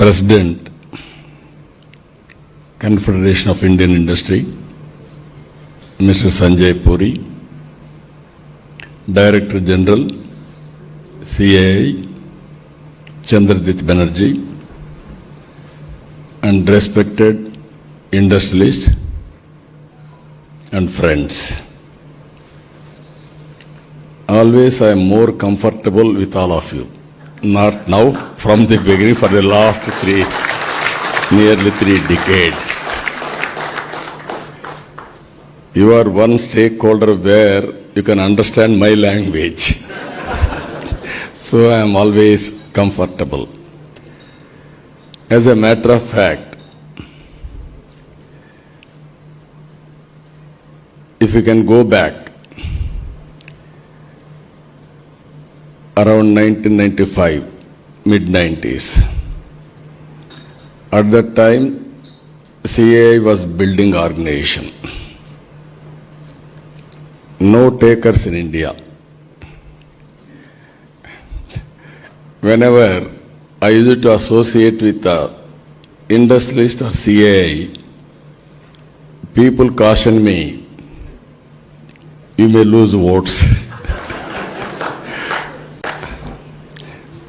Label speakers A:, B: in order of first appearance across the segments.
A: President, Confederation of Indian Industry, Mr. Sanjay Puri, Director General, CAI, Chandrababu Banerjee, and respected industrialists and friends. Always I am more comfortable with all of you. Not now, from the beginning, for the last nearly 3 decades. You are one stakeholder where you can understand my language. So I am always comfortable. As a matter of fact, if you can go back around 1995, mid-90s, at that time, CAI was building organization. No takers in India. Whenever I used to associate with the industrialist or CAI, people caution me, you may lose votes.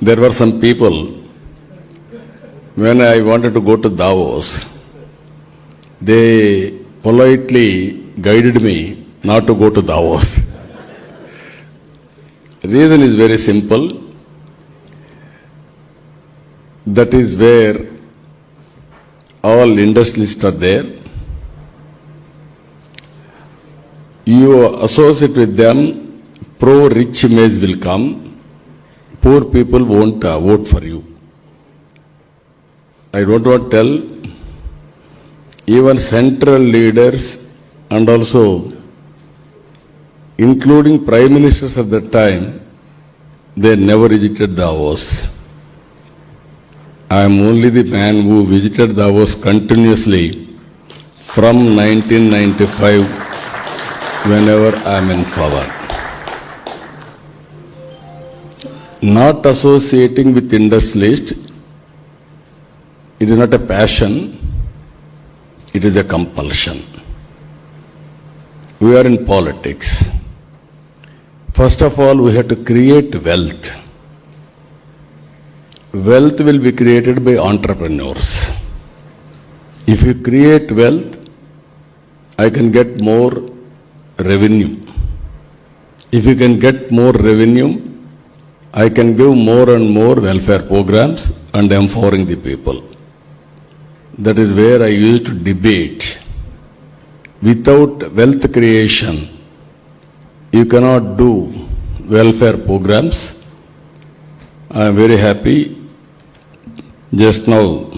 A: There were some people, when I wanted to go to Davos, they politely guided me not to go to Davos. The reason is very simple. That is where all industrialists are there. You associate with them, pro-rich image will come. Poor people won't vote for you. I don't want to tell, even central leaders and also including prime ministers at that time, they never visited Davos. I am only the man who visited Davos continuously from 1995 whenever I am in power. Not associating with industrialists, it is not a passion, it is a compulsion. We are in politics. First of all, we have to create wealth. Wealth will be created by entrepreneurs. If you create wealth, I can get more revenue. If you can get more revenue, I can give more and more welfare programs and empowering the people. That is where I used to debate. Without wealth creation, you cannot do welfare programs. I am very happy. Just now,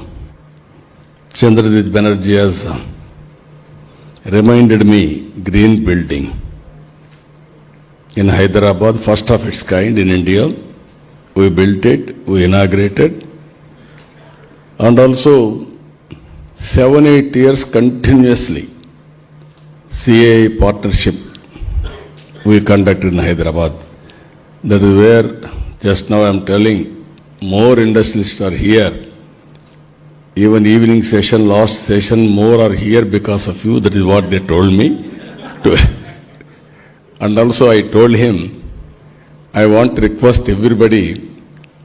A: Chandrababu Banerjee has reminded me, green building in Hyderabad, first of its kind in India. We built it, we inaugurated, and also 7-8 years continuously CAI partnership we conducted in Hyderabad. That is where just now I am telling, more industrialists are here. Even evening session, last session, more are here because of you. That is what they told me. And also I told him, I want to request everybody,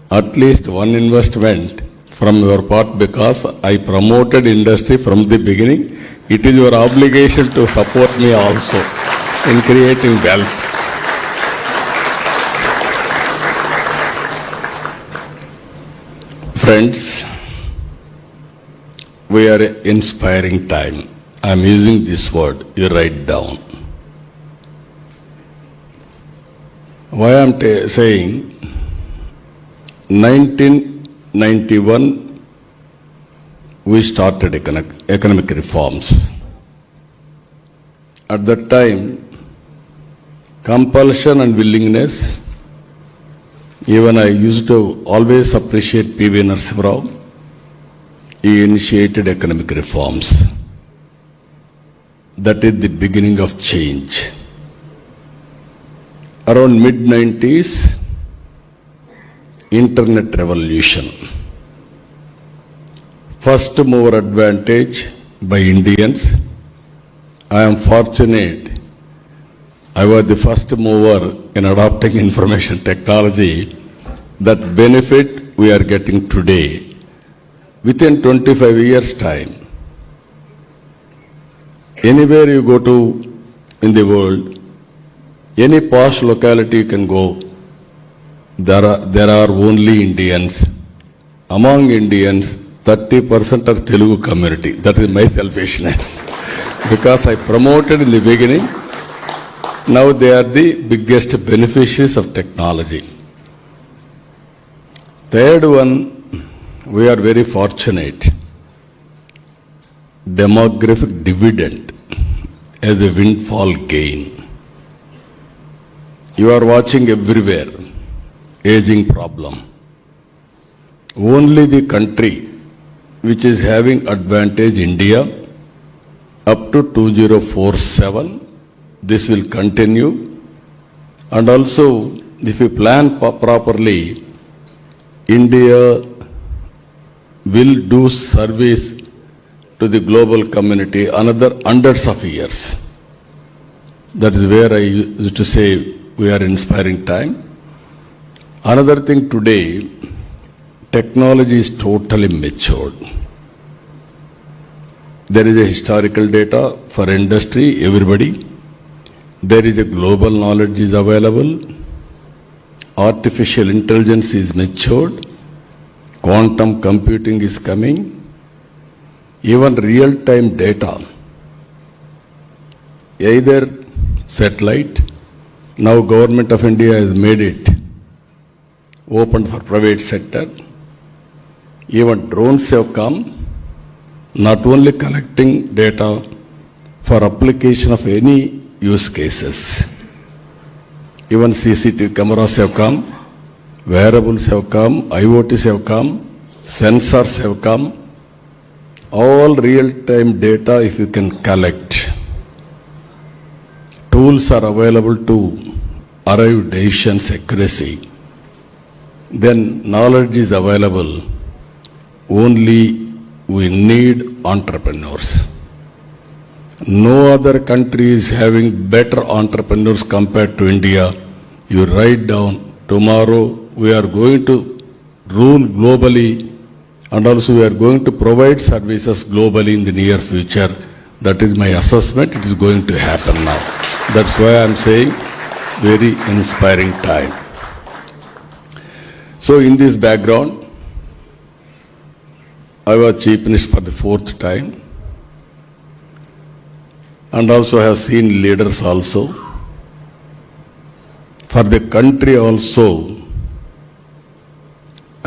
A: at least one investment from your part, because I promoted industry from the beginning. It is your obligation to support me also in creating wealth. Friends, we are an inspiring time. I am using this word, you write down. Why I am saying, 1991, we started economic reforms. At that time, compulsion and willingness, even I used to always appreciate P.V. Narasimha Rao. He initiated economic reforms. That is the beginning of change. Around mid-90s, internet revolution. first mover advantage by Indians. I am fortunate I was the first mover in adopting information technology. That benefit we are getting today. Within 25 years' time, anywhere you go to in the world, any posh locality you can go, there are only Indians. Among Indians, 30% are Telugu community. That is my selfishness. Because I promoted in the beginning, now they are the biggest beneficiaries of technology. Third one, we are very fortunate. Demographic dividend as a windfall gain. You are watching everywhere, aging problem. Only the country which is having advantage, India, up to 2047, this will continue. And also, if you plan properly, India will do service to the global community another hundreds of years. That is where I used to say we are inspiring time. Another thing today, technology is totally matured. There is a historical data for industry, everybody. There is a global knowledge is available. Artificial intelligence is matured. Quantum computing is coming. Even real-time data, either satellite, now Government of India has made it open for private sector. Even drones have come, not only collecting data for application of any use cases. Even CCTV cameras have come, wearables have come, IoTs have come, sensors have come. All real-time data if you can collect. Tools are available to arrive decisions accuracy. Then knowledge is available. Only we need entrepreneurs. No other country is having better entrepreneurs compared to India. You write down, tomorrow we are going to rule globally, and also we are going to provide services globally in the near future. That is my assessment. It is going to happen now. That's why I am saying very inspiring time. So in this background, I was Chief Minister for the 4th time, and also have seen leaders also. For the country also,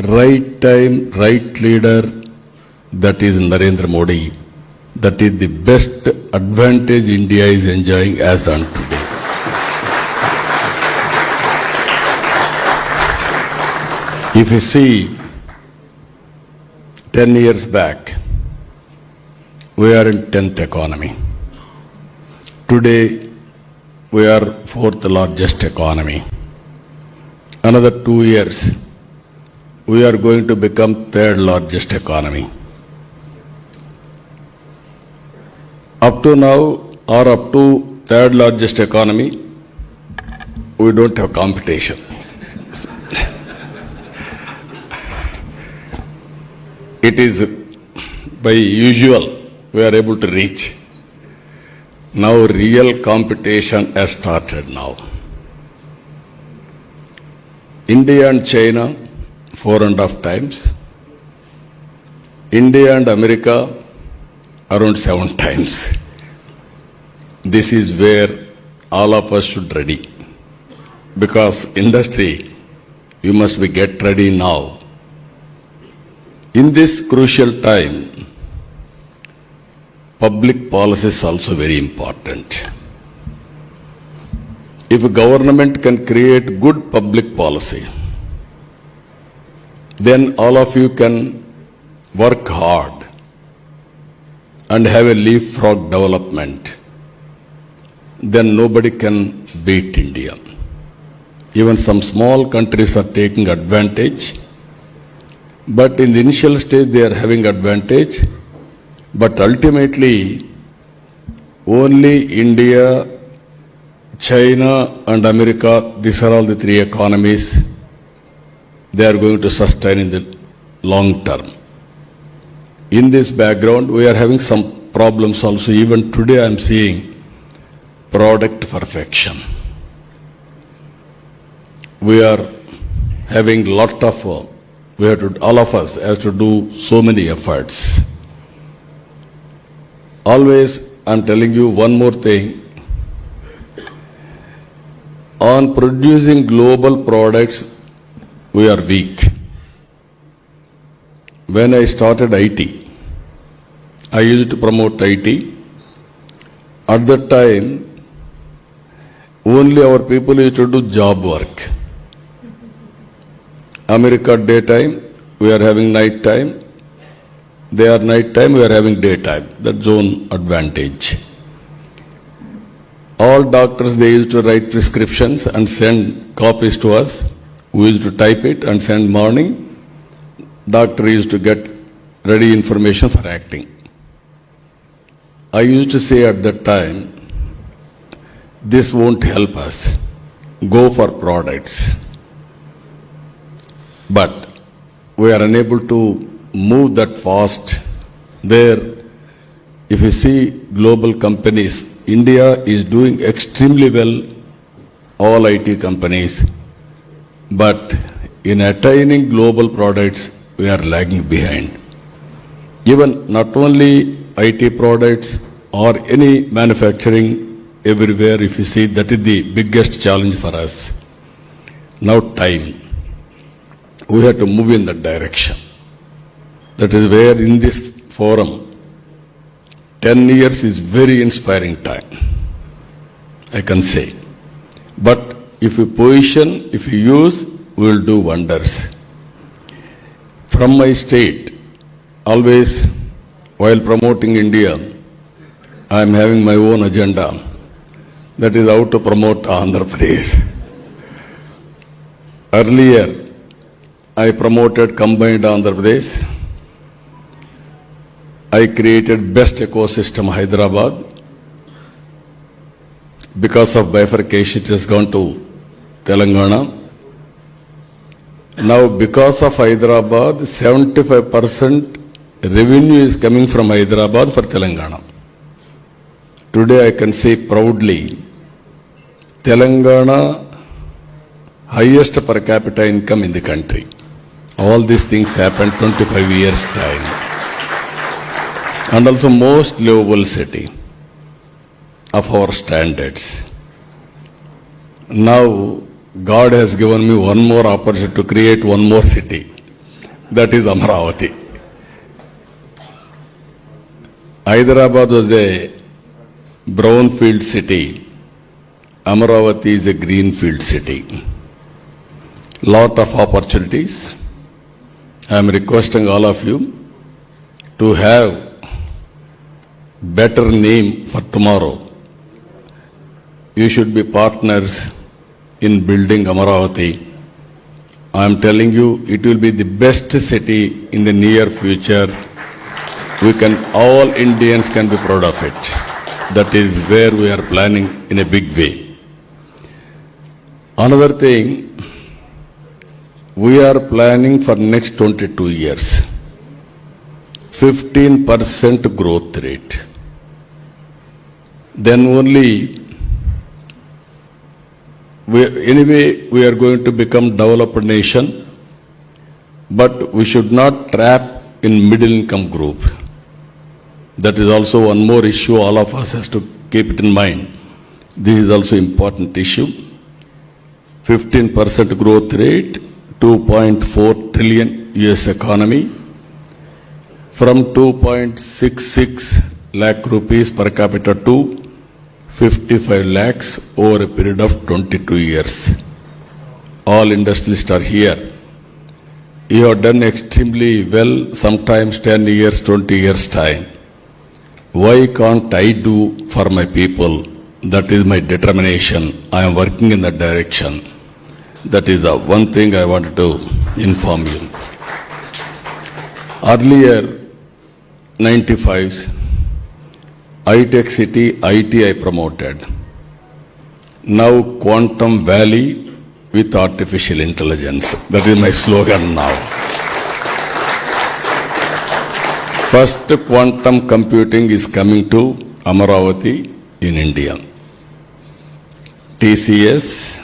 A: right time, right leader, that is Narendra Modi. That is the best advantage India is enjoying as on today. If you see 10 years back, we are in 10th economy. Today, we are 4th largest economy. Another 2 years, we are going to become 3rd largest economy. Up to now, or up to 3rd largest economy, we don't have competition. It is by usual we are able to reach. Now real competition has started now. India and China 4.5 times. India and America around 7 times. This is where all of us should ready. Because industry, you must be get ready now. In this crucial time, public policy is also very important. If a government can create good public policy, then all of you can work hard and have a leapfrog development. Then nobody can beat India. Even some small countries are taking advantage. But in the initial stage, they are having advantage. But ultimately, only India, China and America, these are all the three economies, they are going to sustain in the long term. In this background, we are having some problems also. Even today I am seeing product perfection. We are having lot of, all of us has to do so many efforts. Always I am telling you one more thing. On producing global products, we are weak. When I started IT, I used to promote IT. At that time, only our people used to do job work. America daytime, we are having night time. They are night time, we are having daytime. That's zone advantage. All doctors, they used to write prescriptions and send copies to us. We used to type it and send morning. Doctor used to get ready information for acting. I used to say at that time, this won't help us. Go for products. But we are unable to move that fast. There, if you see global companies, India is doing extremely well, all IT companies. But in attaining global products, we are lagging behind. Even not only IT products or any manufacturing, everywhere if you see, that is the biggest challenge for us. Now time. We have to move in that direction. That is where in this forum, 10 years is very inspiring time, I can say. But if you position, if you use, we will do wonders. From my state, always while promoting India, I am having my own agenda. That is how to promote Andhra Pradesh. Earlier, I promoted combined Andhra Pradesh. I created best ecosystem Hyderabad. Because of bifurcation, it has gone to Telangana. Now, because of Hyderabad, 75% revenue is coming from Hyderabad for Telangana. Today, I can say proudly, Telangana, highest per capita income in the country. All these things happened 25 years time. And also most livable city of our standards. Now, God has given me one more opportunity to create one more city. That is Amaravati. Hyderabad was a brownfield city. Amaravati is a greenfield city. Lot of opportunities. I am requesting all of you to have better name for tomorrow. You should be partners in building Amaravati. I am telling you, it will be the best city in the near future. All Indians can be proud of it. That is where we are planning in a big way. Another thing, we are planning for next 22 years. 15% growth rate. Then only, we are going to become developed nation, but we should not trap in middle income group. That is also one more issue all of us has to keep it in mind. This is also important issue. 15% growth rate, 2.4 trillion US economy, from 2.66 lakh rupees per capita to 55 lakhs over a period of 22 years. All industrialists are here. You have done extremely well, sometimes 10 years, 20 years time. Why can't I do for my people? That is my determination. I am working in that direction. That is the one thing I wanted to inform you. Earlier, 95s, high-tech city, IT I promoted. Now Quantum Valley with artificial intelligence. That is my slogan now. First quantum computing is coming to Amaravati in India. TCS,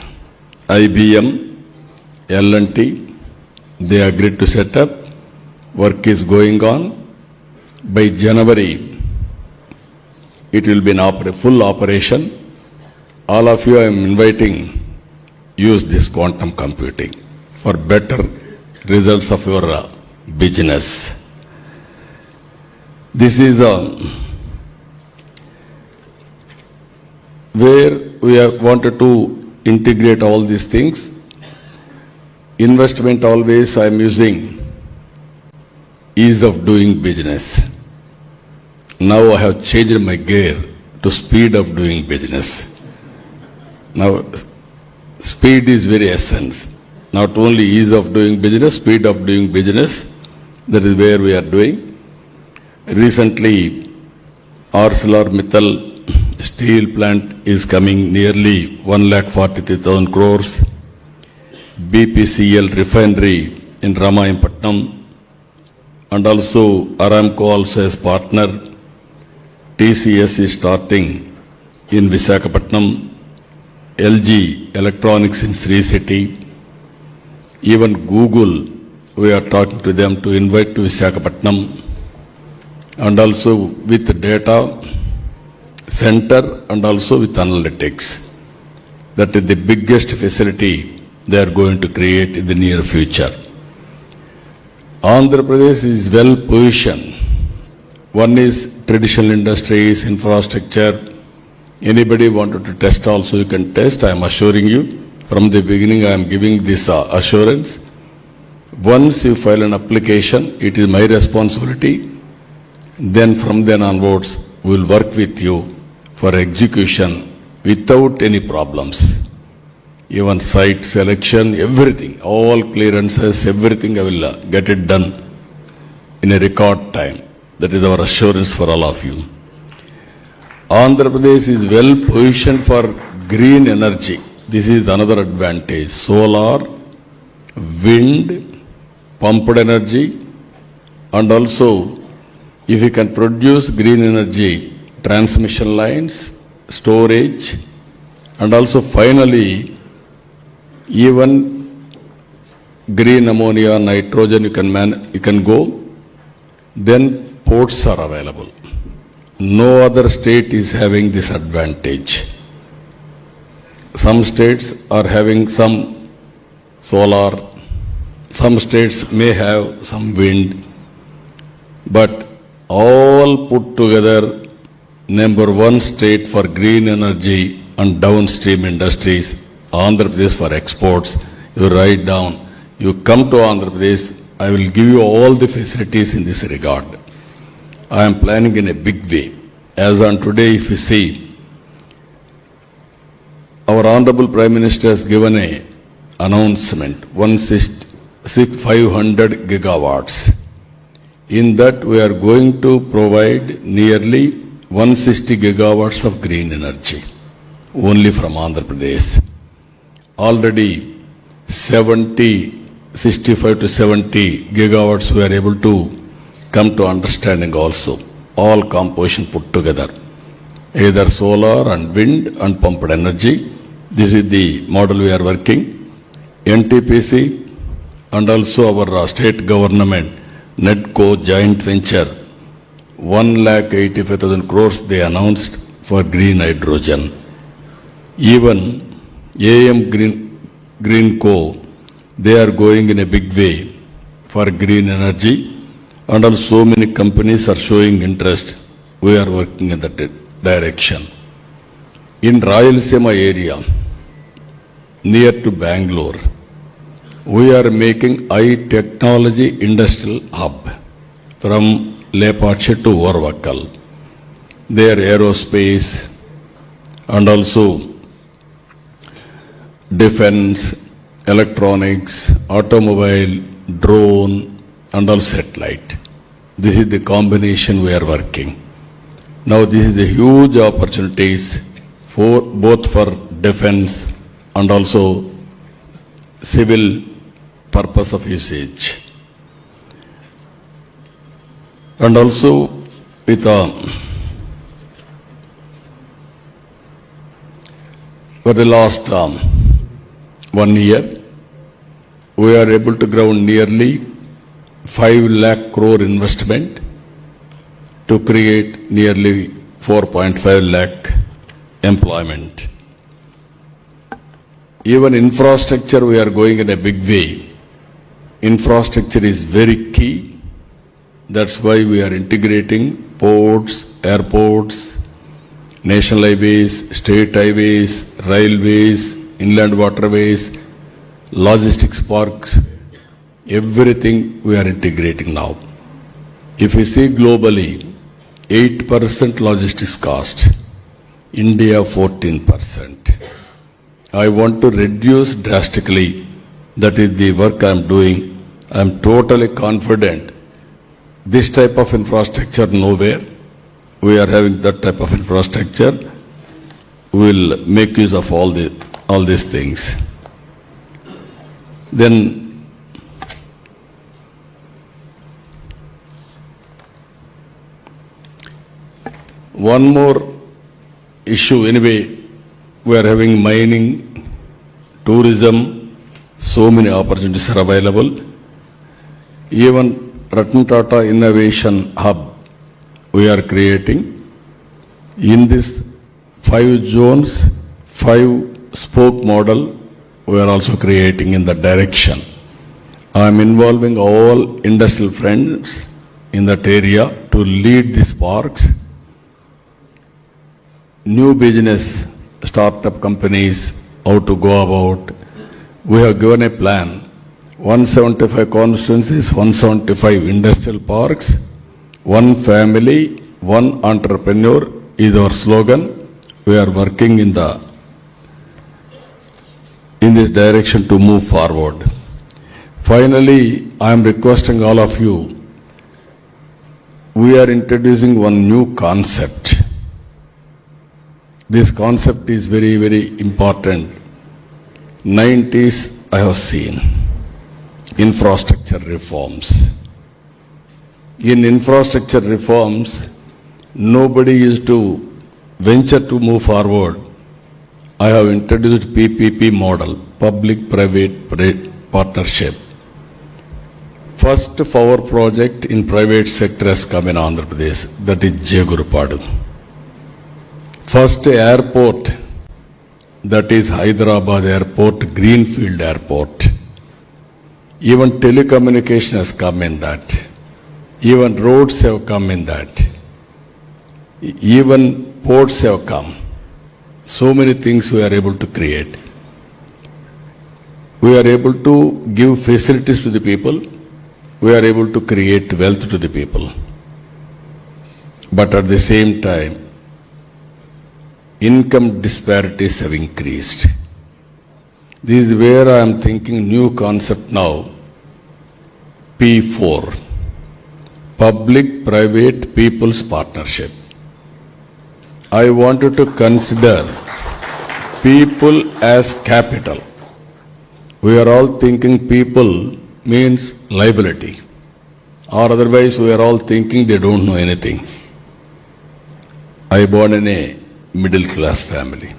A: IBM, L&T, they agreed to set up. Work is going on. By January, it will be in full operation. All of you I am inviting, use this quantum computing for better results of your business. This is where we have wanted to integrate all these things. Investment always I am using ease of doing business. Now I have changed my gear to speed of doing business. Now speed is very essence. Not only ease of doing business, speed of doing business. That is where we are doing. Recently, ArcelorMittal steel plant is coming nearly 1,43,000 crores. BPCL refinery in Ramayapatnam, and also Aramco also as partner. TCS is starting in Visakhapatnam. LG Electronics in Sri City. Even Google, we are talking to them to invite to Visakhapatnam. And also with data center and also with analytics. That is the biggest facility they are going to create in the near future. Andhra Pradesh is well positioned. One is traditional industries, infrastructure. Anybody wanted to test also, you can test. I am assuring you, from the beginning I am giving this assurance. Once you file an application, it is my responsibility. Then from then onwards, we will work with you for execution without any problems. Even site selection, everything, all clearances, everything I will get it done in a record time. That is our assurance for all of you. Andhra Pradesh is well positioned for green energy. This is another advantage. Solar, wind, pumped energy, and also if you can produce green energy, transmission lines, storage, and also finally even green ammonia, nitrogen you can go, then ports are available. No other state is having this advantage. Some states are having some solar, some states may have some wind, but all put together, number one state for green energy and downstream industries, Andhra Pradesh for exports. You write down, you come to Andhra Pradesh, I will give you all the facilities in this regard. I am planning in a big way. As on today, if you see, our Honorable Prime Minister has given a announcement, 500 gigawatts. In that, we are going to provide nearly 160 gigawatts of green energy, only from Andhra Pradesh. Already 65 to 70 gigawatts we are able to come to understanding also. All composition put together, either solar and wind and pumped energy. This is the model we are working. NTPC and also our state government, NEDCO joint venture, 1,85,000 crores they announced for green hydrogen. Even AM Green Co, they are going in a big way for green energy. And also so many companies are showing interest. We are working in that direction. In Rayalaseema area, near to Bangalore, we are making high technology industrial hub from Lepache to Orvakal. There aerospace and also defense, electronics, automobile, drone, and all satellite. This is the combination we are working. Now this is a huge opportunities for both for defense and also civil purpose of usage. And also with for the last 1 year, we are able to ground nearly 5 lakh crore investment to create nearly 4.5 lakh employment. Even infrastructure, we are going in a big way. Infrastructure is very key. That's why we are integrating ports, airports, national highways, state highways, railways, inland waterways, logistics parks, everything we are integrating now. If we see globally, 8% logistics cost, India 14%. I want to reduce drastically. That is the work I am doing. I am totally confident. This type of infrastructure nowhere. We are having that type of infrastructure. We will make use of all these things. Then one more issue anyway, we are having mining, tourism, so many opportunities are available. Even Ratan Tata Innovation Hub we are creating. In this 5 zones, 5 spoke model, we are also creating in that direction. I am involving all industrial friends in that area to lead these parks. New business, startup companies, how to go about. We have given a plan. 175 constituencies, 175 industrial parks, 1 family, 1 entrepreneur is our slogan. We are working in this direction to move forward. Finally, I am requesting all of you, we are introducing one new concept. This concept is very, very important. 90s I have seen infrastructure reforms. In infrastructure reforms, nobody used to venture to move forward. I have introduced PPP model, public-private partnership. First power project in private sector has come in Andhra Pradesh, that is Jegurupadu. First airport, that is Hyderabad airport, Greenfield airport. Even telecommunication has come in that. Even roads have come in that. Even ports have come. So many things we are able to create. We are able to give facilities to the people. We are able to create wealth to the people. But at the same time, income disparities have increased. This is where I am thinking new concept now. P4, Public-Private People's Partnership. I wanted to consider people as capital. We are all thinking people means liability, or otherwise we are all thinking they don't know anything. I born in a middle class family.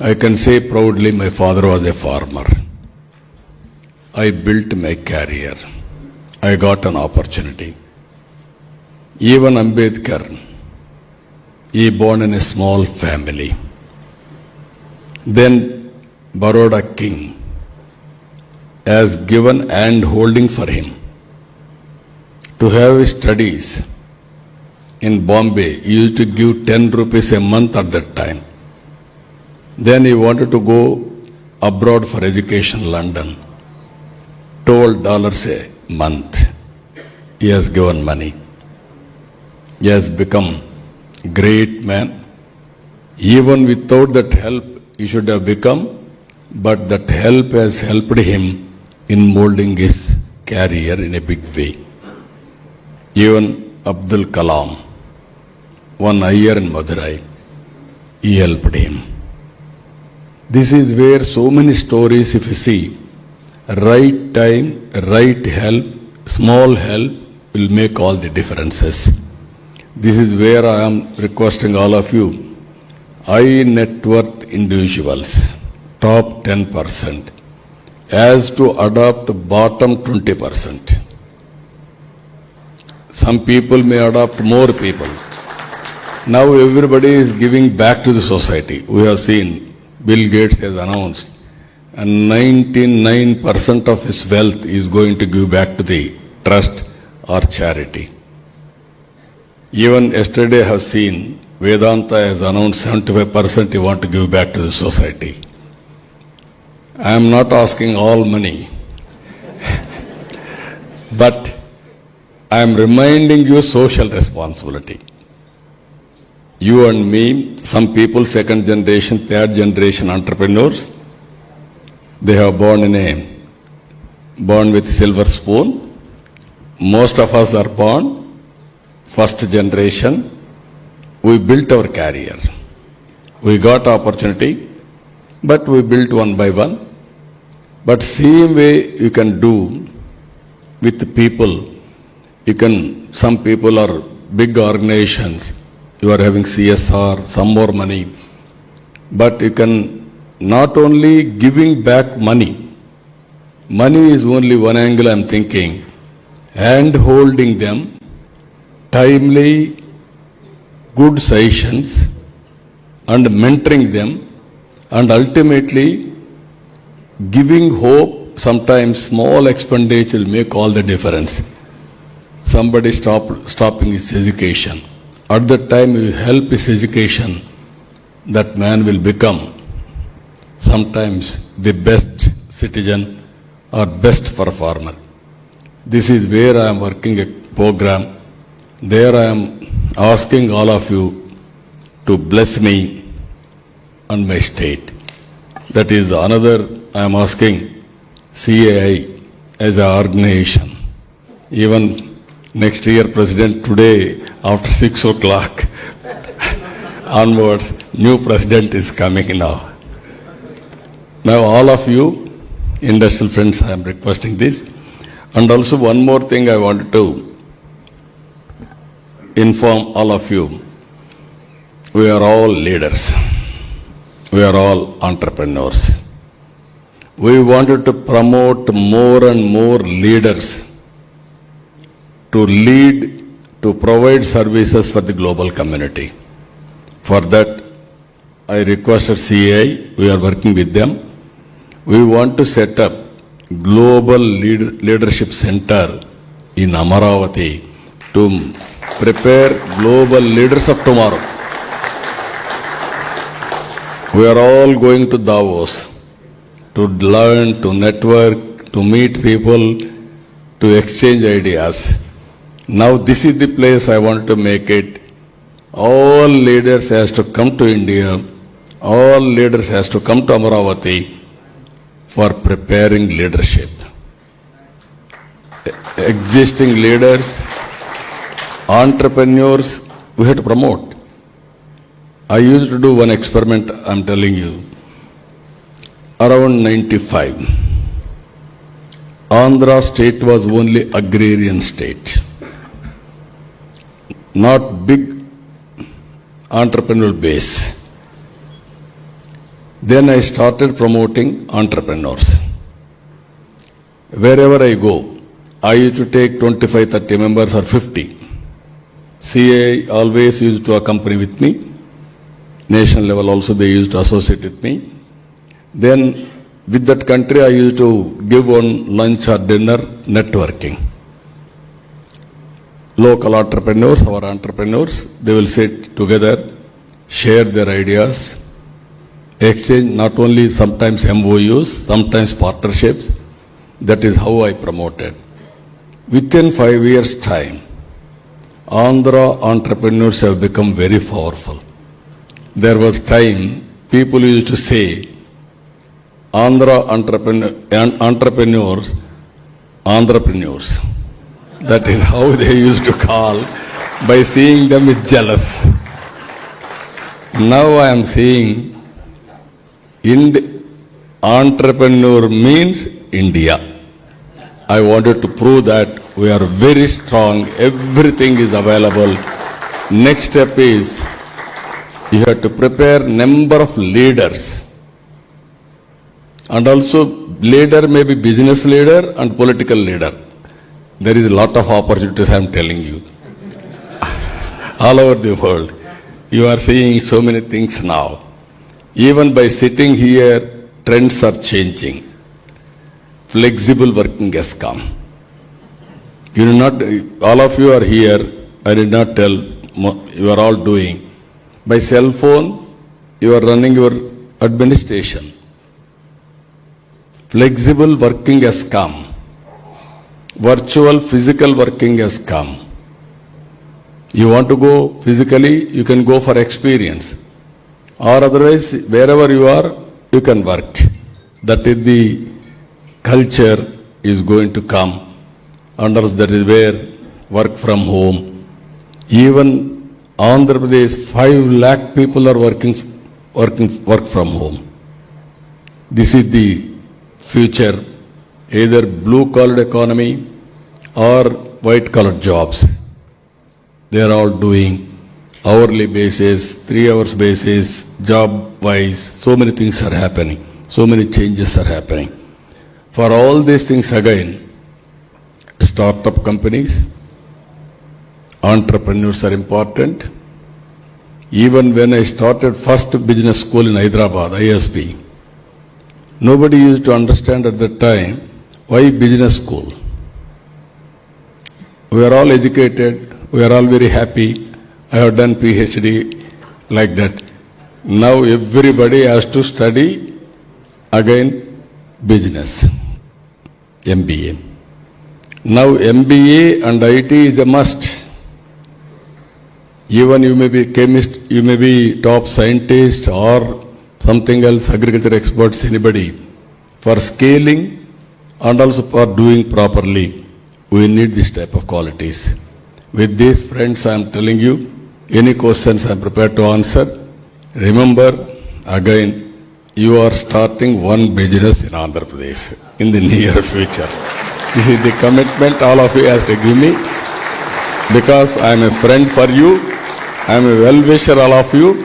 A: I can say proudly my father was a farmer. I built my career. I got an opportunity. Even Ambedkar, he born in a small family. Then Baroda king has given hand holding for him to have his studies in Bombay. He used to give 10 rupees a month at that time. Then he wanted to go abroad for education, London. $12 a month. He has given money. He has become great man. Even without that help, he should have become, but that help has helped him in molding his career in a big way. Even Abdul Kalam, one year in Madurai, he helped him. This is where so many stories, if you see, right time, right help, small help will make all the differences. This is where I am requesting all of you, high net worth individuals, top 10%, as to adopt bottom 20%. Some people may adopt more people. Now everybody is giving back to the society. We have seen Bill Gates has announced, and 99% of his wealth is going to give back to the trust or charity. Even yesterday I have seen Vedanta has announced 75% he want to give back to the society. I am not asking all money, but I am reminding you social responsibility. You and me, some people, second generation, third generation entrepreneurs, they have born with silver spoon. Most of us are born first generation. We built our career. We got opportunity, but we built one by one. But same way you can do with people. You can, some people are big organizations. You are having CSR, some more money. But you can not only giving back money. Money is only one angle I am thinking. Hand holding them, timely, good sessions, and mentoring them, and ultimately giving hope. Sometimes small expenditure will make all the difference. Somebody stopping his education. At that time you help his education, that man will become sometimes the best citizen or best performer. This is where I am working a program. There I am asking all of you to bless me and my state. That is another I am asking CAI as an organization. Even next year, President, today after 6 o'clock onwards, new president is coming now. Now all of you, industrial friends, I am requesting this. And also one more thing I wanted to inform all of you. We are all leaders. We are all entrepreneurs. We wanted to promote more and more leaders to lead, to provide services for the global community. For that, I requested CAI, we are working with them. We want to set up Global Leadership Center in Amaravati to prepare global leaders of tomorrow. We are all going to Davos to learn, to network, to meet people, to exchange ideas. Now this is the place I want to make it. All leaders has to come to India. All leaders has to come to Amaravati for preparing leadership. Existing leaders, entrepreneurs, we have to promote. I used to do one experiment, I'm telling you. Around 95, Andhra state was only agrarian state. Not big entrepreneurial base. Then I started promoting entrepreneurs. Wherever I go, I used to take 25-30 members or 50. CA always used to accompany with me. National level also they used to associate with me. Then with that country I used to give one lunch or dinner networking. Local entrepreneurs, our entrepreneurs, they will sit together, share their ideas, exchange not only sometimes MOUs, sometimes partnerships. That is how I promoted. Within 5 years' time, Andhra entrepreneurs have become very powerful. There was time people used to say, Andhra entrepreneurs. That is how they used to call by seeing them with jealous. Now I am seeing entrepreneur means India. I wanted to prove that we are very strong, everything is available. Next step is you have to prepare number of leaders. And also leader may be business leader and political leader. There is a lot of opportunities, I am telling you. All over the world. You are seeing so many things now. Even by sitting here, trends are changing. Flexible working has come. You do not, all of you are here, I did not tell, you are all doing. By cell phone, you are running your administration. Flexible working has come. Virtual physical working has come. You want to go physically, you can go for experience. Or otherwise, wherever you are, you can work. That is the culture is going to come. And also that is where work from home. Even Andhra Pradesh, 5 lakh people are work from home. This is the future, either blue-collar economy or white-collar jobs. They are all doing hourly basis, 3 hours basis, job-wise. So many things are happening. So many changes are happening. For all these things again, startup companies, entrepreneurs are important. Even when I started first business school in Hyderabad, ISB, nobody used to understand at that time why business school. We are all educated, we are all very happy. I have done PhD like that. Now everybody has to study again business, MBA. Now MBA and IT is a must. Even you may be chemist, you may be top scientist or something else, agriculture experts, anybody. For scaling and also for doing properly, we need this type of qualities. With these friends, I am telling you, any questions I am prepared to answer. Remember, again, you are starting one business in Andhra Pradesh in the near future. This is the commitment all of you have to give me, because I am a friend for you, I am a well-wisher all of you.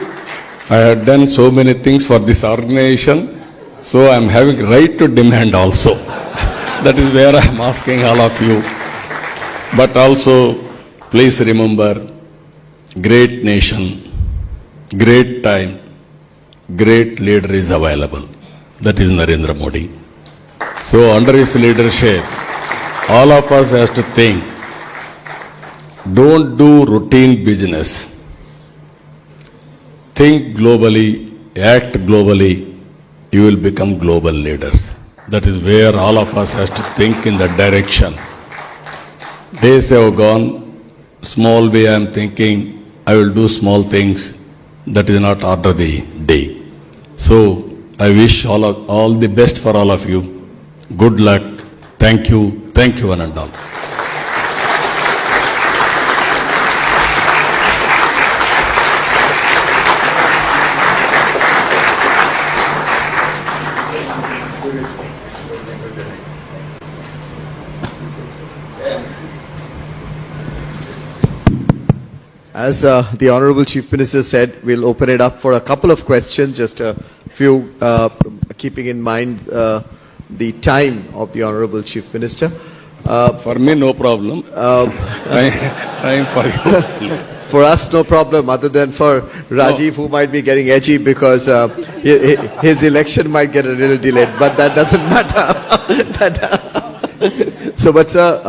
A: I have done so many things for this organization, so I am having right to demand also. That is where I am asking all of you. But also, please remember, great nation, great time, great leader is available. That is Narendra Modi. So under his leadership, all of us have to think, don't do routine business. Think globally, act globally, you will become global leaders. That is where all of us have to think in that direction. Days have gone, small way I am thinking, I will do small things. That is not order the day. So I wish all the best for all of you. Good luck. Thank you, one and all.
B: As the Honorable Chief Minister said, we'll open it up for a couple of questions, just a few, keeping in mind the time of the Honorable Chief Minister.
A: For me, no problem. Time for you.
B: For us, no problem, other than for Rajiv, who might be getting edgy because his election might get a little delayed, but that doesn't matter. So, but sir,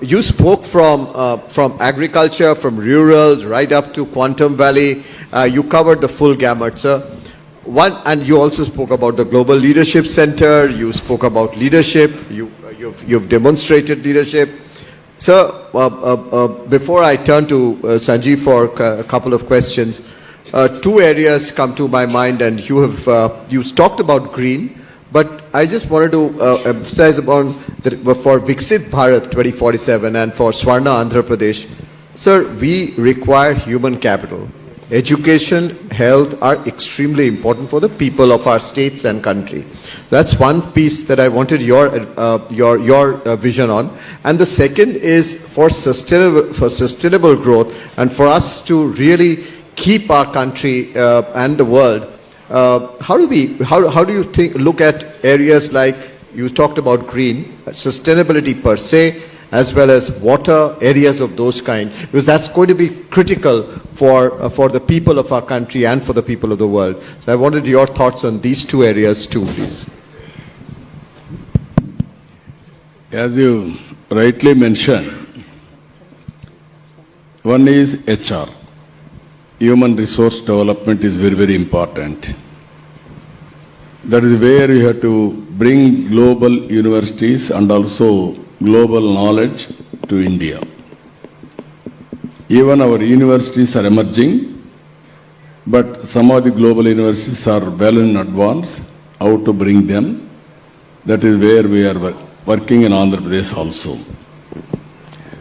B: you spoke from agriculture, from rural, right up to Quantum Valley. You covered the full gamut, sir. And you also spoke about the Global Leadership Center. You spoke about leadership. You've demonstrated leadership. Sir, before I turn to Sanjeev for a couple of questions, two areas come to my mind, and you've talked about green, But I just wanted to emphasize upon that for Viksit Bharat 2047 and for Swarna Andhra Pradesh, sir, we require human capital. Education, health are extremely important for the people of our states and country. That's one piece that I wanted your vision on. And the second is for sustainable growth and for us to really keep our country and the world. How do you look at areas like you talked about green sustainability per se, as well as water, areas of those kind, because that's going to be critical for the people of our country and for the people of the world. So I wanted your thoughts on these two areas too, please.
A: As you rightly mentioned, one is HR. Human resource development is very, very important. That is where you have to bring global universities and also global knowledge to India. Even our universities are emerging, but some of the global universities are well in advance. How to bring them? That is where we are working in Andhra Pradesh also.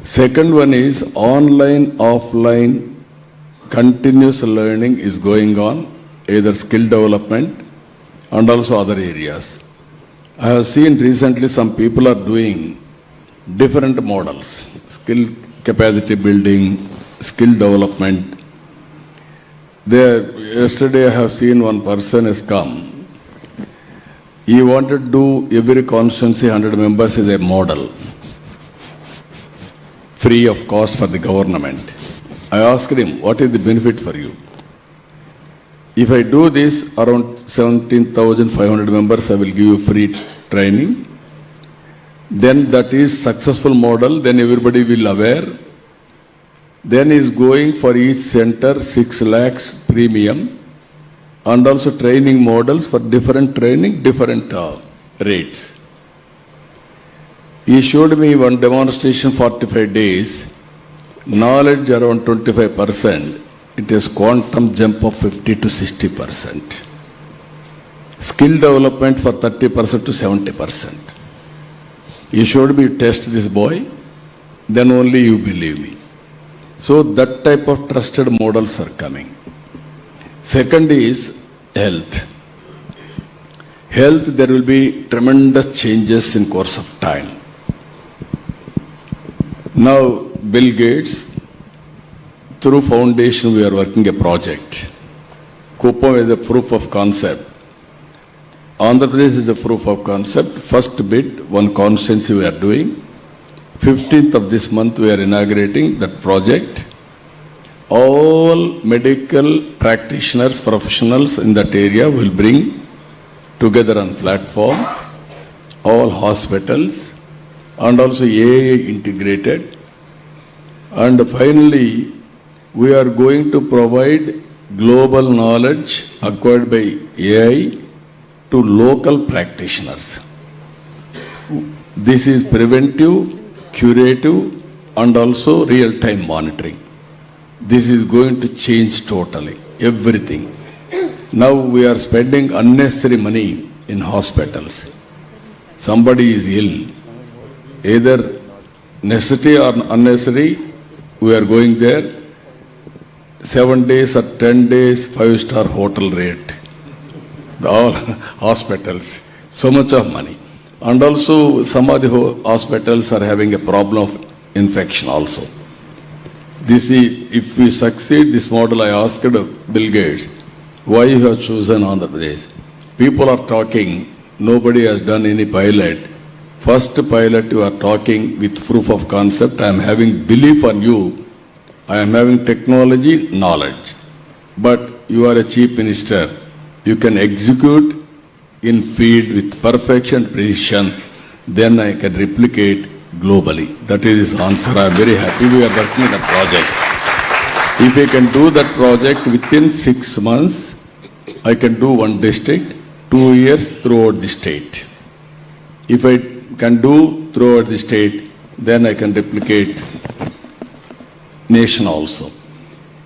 A: Second one is online, offline, continuous learning is going on, either skill development and also other areas. I have seen recently some people are doing different models, skill capacity building, skill development. Yesterday I have seen one person has come. He wanted to do every constituency 100 members as a model, free of cost for the government. I asked him, what is the benefit for you? If I do this, around 17,500 members, I will give you free training. Then that is successful model, then everybody will aware. Then is going for each center 6 lakhs premium and also training models for different training, different rates. He showed me one demonstration 45 days, knowledge around 25%. It is quantum jump of 50 to 60%. Skill development for 30% to 70%. You showed me test this boy, then only you believe me. So that type of trusted models are coming. Second is health. Health, there will be tremendous changes in course of time. Now, Bill Gates, through foundation, we are working a project. Kupam is a proof of concept. Andhra Pradesh is a proof of concept. First bit, one constituency we are doing. 15th of this month, we are inaugurating that project. All medical practitioners, professionals in that area will bring together on platform, all hospitals, and also AI integrated. And finally, we are going to provide global knowledge acquired by AI to local practitioners. This is preventive, curative, and also real-time monitoring. This is going to change totally, everything. Now we are spending unnecessary money in hospitals. Somebody is ill, either necessary or unnecessary, we are going there. 7 days or 10 days, 5-star hotel rate. All hospitals, so much of money. And also some of the hospitals are having a problem of infection also. This is, if we succeed this model, I asked Bill Gates, why you have chosen Andhra Pradesh? People are talking, nobody has done any pilot. First pilot you are talking with proof of concept. I am having belief on you. I am having technology knowledge. But you are a chief minister. You can execute in field with perfection, precision. Then I can replicate globally. That is his answer. I am very happy we are working on a project. If I can do that project within 6 months, I can do one district, 2 years throughout the state. If I can do throughout the state, then I can replicate nation also.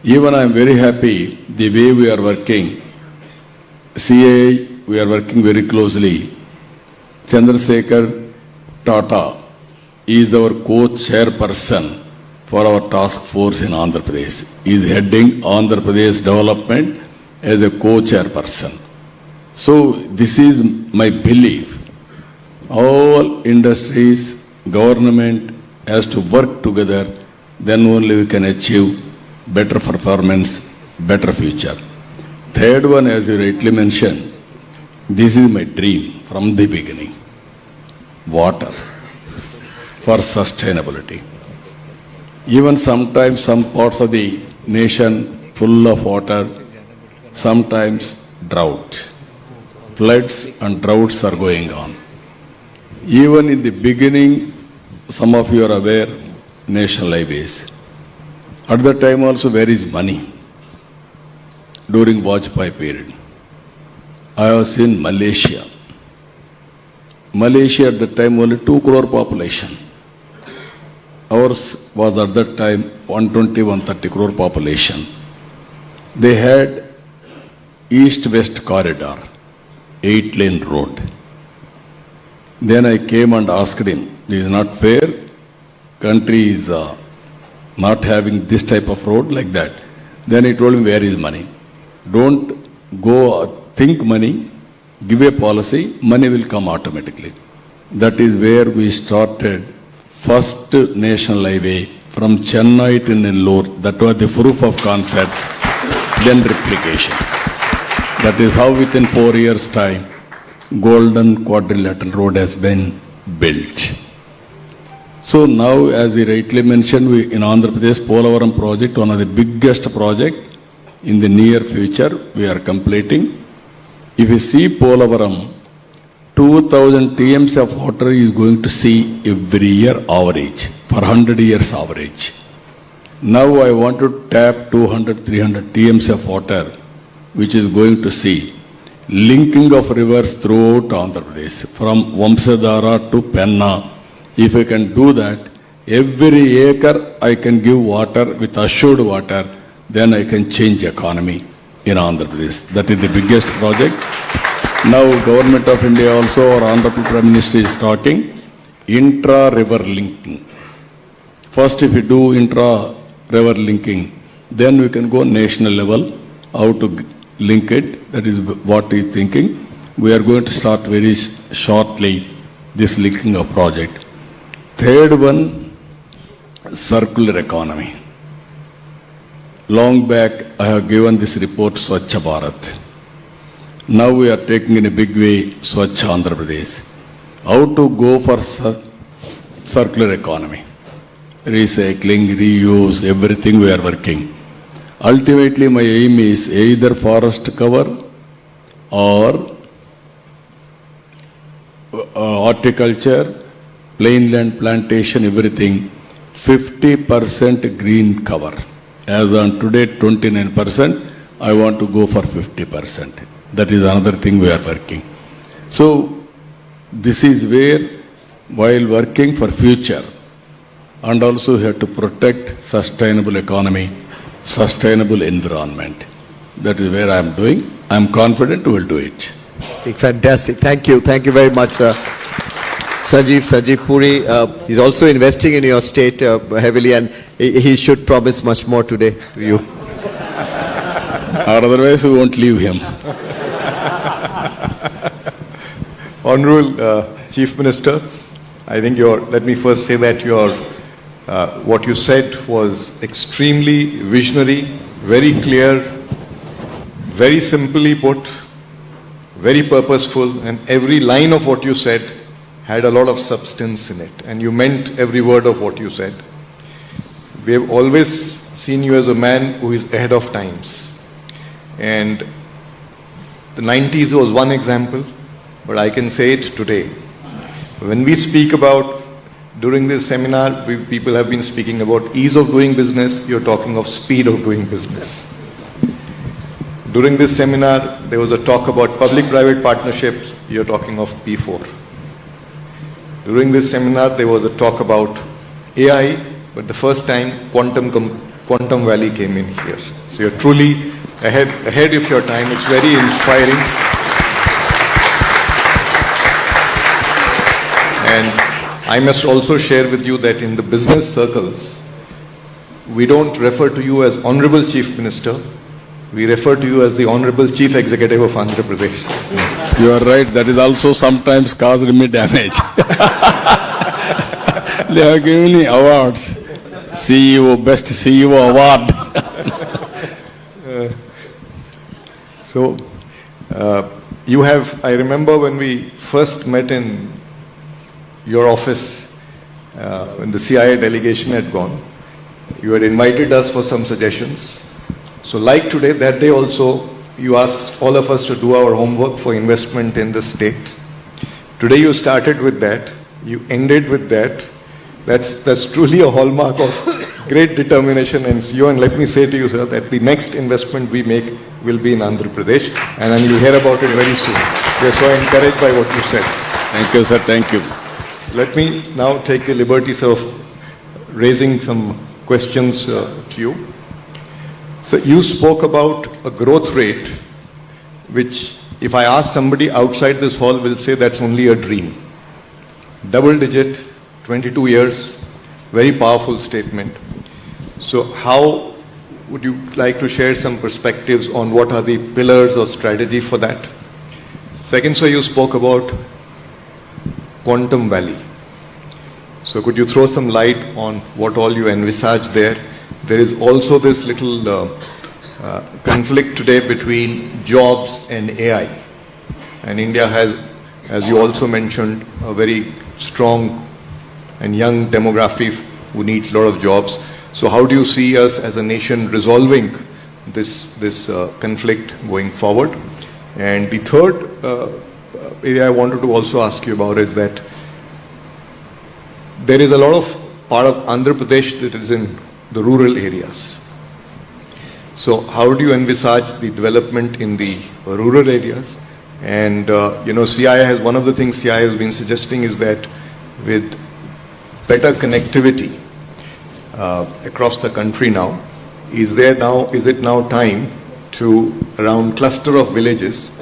A: Even I am very happy the way we are working. CA, we are working very closely. Chandrasekhar Tata is our co-chairperson for our task force in Andhra Pradesh. He is heading Andhra Pradesh development as a co-chairperson. So this is my belief. All industries, government has to work together, then only we can achieve better performance, better future. Third one, as you rightly mentioned, this is my dream from the beginning. Water for sustainability. Even sometimes some parts of the nation full of water, sometimes drought. Floods and droughts are going on. Even in the beginning, some of you are aware, national highways. At that time also, where is money? During Vajpayee period. I was in Malaysia. Malaysia at that time only 2 crore population. Ours was at that time 120-130 crore population. They had east-west corridor, 8-lane road. Then I came and asked him, this is not fair. Country is not having this type of road like that. Then he told me, where is money? Don't go think money, give a policy, money will come automatically. That is where we started first national highway from Chennai to Nellore. That was the proof of concept, then replication. That is how within 4 years' time, Golden Quadrilateral Road has been built. So now, as you rightly mentioned, we in Andhra Pradesh, Polavaram project, one of the biggest project in the near future, we are completing. If you see Polavaram, 2,000 TMs of water is going to see every year average, for 100 years average. Now I want to tap 200, 300 TMs of water, which is going to see linking of rivers throughout Andhra Pradesh, from Vamsadhara to Penna. If I can do that, every acre I can give water with assured water, then I can change economy in Andhra Pradesh. That is the biggest project. Now Government of India also, or Andhra Prime Minister is talking intra-river linking. First, if you do intra-river linking, then we can go national level, how to link it. That is what he is thinking. We are going to start very shortly this linking of project. Third one, circular economy. Long back, I have given this report, Swachh Bharat. Now we are taking in a big way Swachh Andhra Pradesh. How to go for circular economy? Recycling, reuse, everything we are working. Ultimately, my aim is either forest cover or horticulture, plain land plantation, everything, 50% green cover. As on today, 29%, I want to go for 50%. That is another thing we are working. So, this is where, while working for future, and also we have to protect sustainable economy, sustainable environment. That is where I am doing. I am confident we will do it.
B: Fantastic. Thank you. Thank you very much, sir. Sanjeev Puri, he's also investing in your state heavily, and he should promise much more today to you.
A: Or otherwise we won't leave him.
C: Honorable Chief Minister, I think let me first say that what you said was extremely visionary, very clear, very simply put, very purposeful, and every line of what you said had a lot of substance in it, and you meant every word of what you said. We have always seen you as a man who is ahead of times, and the 90s was one example, but I can say it today. When we speak about, during this seminar, people have been speaking about ease of doing business, you're talking of speed of doing business. During this seminar, there was a talk about public-private partnerships, you're talking of P4. During this seminar, there was a talk about AI, but the first time Quantum Valley came in here. So you're truly ahead of your time. It's very inspiring. And I must also share with you that in the business circles, we don't refer to you as Honorable Chief Minister. We refer to you as the Honorable Chief Executive of Andhra Pradesh.
A: You are right. That is also sometimes caused me damage. They have given me awards. CEO, best CEO award.
C: So, you have, I remember when we first met in your office, when the CIA delegation had gone, you had invited us for some suggestions. So like today, that day also, you asked all of us to do our homework for investment in the state. Today you started with that, you ended with that. That's truly a hallmark of great determination and CEO. And let me say to you, sir, that the next investment we make will be in Andhra Pradesh, and then you'll hear about it very soon. We are so encouraged by what you said.
A: Thank you, sir. Thank you.
C: Let me now take the liberties of raising some questions to you. So you spoke about a growth rate, which if I ask somebody outside this hall will say that's only a dream. Double digit, 22 years, very powerful statement. So how would you like to share some perspectives on what are the pillars or strategy for that? Second, sir, you spoke about Quantum Valley. So could you throw some light on what all you envisage there? There is also this little conflict today between jobs and AI. And India has, as you also mentioned, a very strong and young demography who needs a lot of jobs. So how do you see us as a nation resolving this conflict going forward? And the third area I wanted to also ask you about is that there is a lot of part of Andhra Pradesh that is in the rural areas. So how do you envisage the development in the rural areas? And CI has, one of the things CI has been suggesting is that with better connectivity across the country now, is it now time to, around cluster of villages,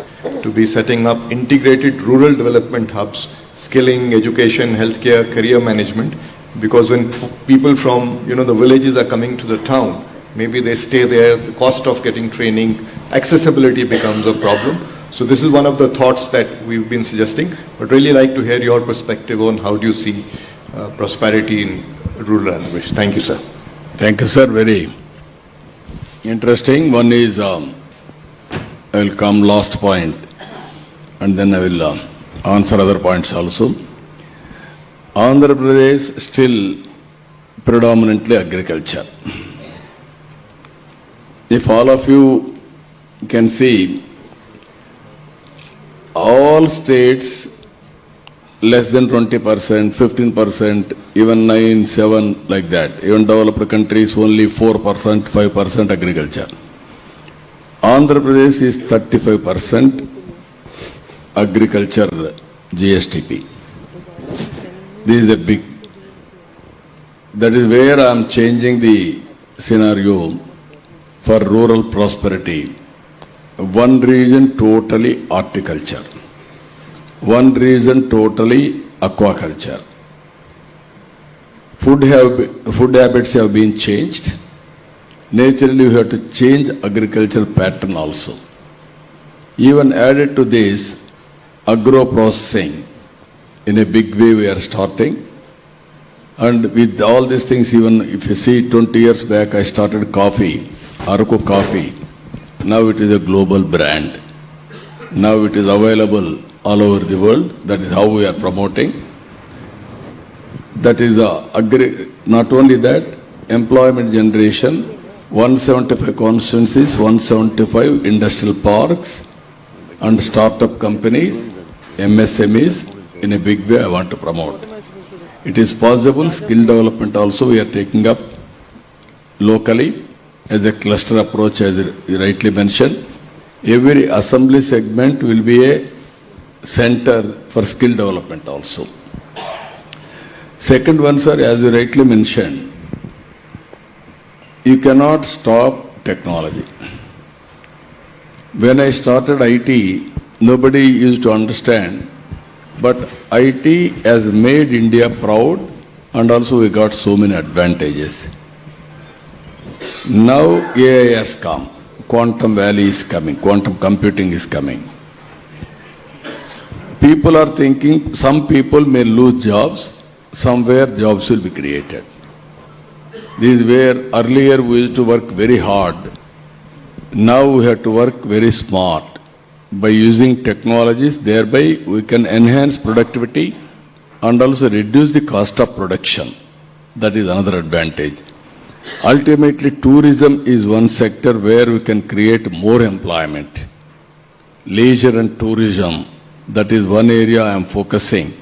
C: to be setting up integrated rural development hubs, skilling, education, healthcare, career management? Because when people from the villages are coming to the town, maybe they stay there, the cost of getting training, accessibility becomes a problem. So this is one of the thoughts that we've been suggesting, but really like to hear your perspective on how do you see prosperity in rural Andhra Pradesh. Thank you, sir.
A: Thank you, sir. Very interesting. One is, I will come last point, and then I will answer other points also. Andhra Pradesh still predominantly agriculture. If all of you can see, all states less than 20%, 15%, even 9, 7, like that. Even developed countries only 4%, 5% agriculture. Andhra Pradesh is 35% agriculture GSTP. This is a big, that is where I am changing the scenario for rural prosperity. One region totally horticulture. One region totally aquaculture. Food habits have been changed. Naturally, we have to change agricultural pattern also. Even added to this, agro-processing, in a big way we are starting. And with all these things, even if you see 20 years back, I started coffee, Araku coffee. Now it is a global brand. Now it is available all over the world. That is how we are promoting. That is not only that, employment generation, 175 constituencies, 175 industrial parks and startup companies, MSMEs, in a big way I want to promote. It is possible, skill development also we are taking up locally as a cluster approach, as you rightly mentioned. Every assembly segment will be a center for skill development also. Second one, sir, as you rightly mentioned, you cannot stop technology. When I started IT, nobody used to understand But IT has made India proud, and also we got so many advantages. Now AI has come, quantum valley is coming, quantum computing is coming. People are thinking some people may lose jobs, somewhere jobs will be created. This is where earlier we used to work very hard. Now we have to work very smart. By using technologies, thereby we can enhance productivity and also reduce the cost of production. That is another advantage. Ultimately, tourism is one sector where we can create more employment. Leisure and tourism, that is one area I am focusing.